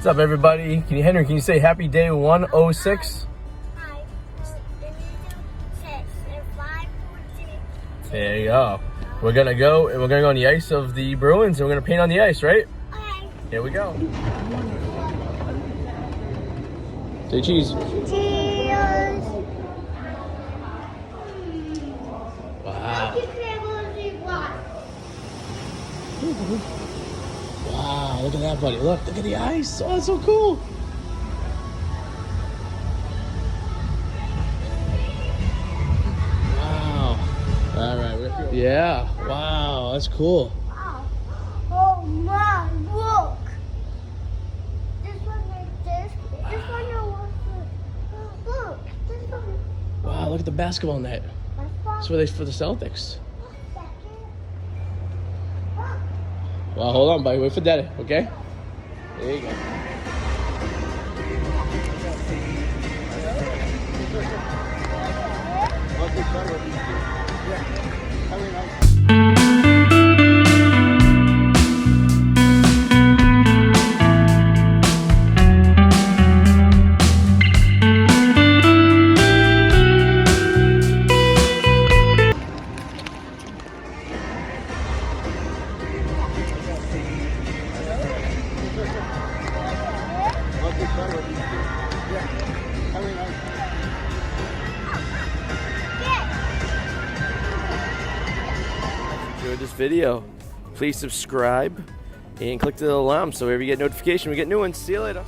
What's up, everybody? Henry, can you say happy day 106? There you go. We're gonna go and we're gonna go on the ice of the Bruins and we're gonna paint on the ice, right? Okay. Here we go. Say cheese. Cheers. Wow. Wow, look at that, buddy. Look at the ice. Oh, that's so cool. Wow. All right. Yeah. Wow, that's cool. Wow. Oh my, look. This one like this. This one look. This one. Wow, look at the basketball net. That's for the Celtics. Well, hold on, buddy. Wait for Daddy, okay? There you go. Enjoyed this video, please subscribe and click the little alarm so whenever you get notification we get new ones. See you later.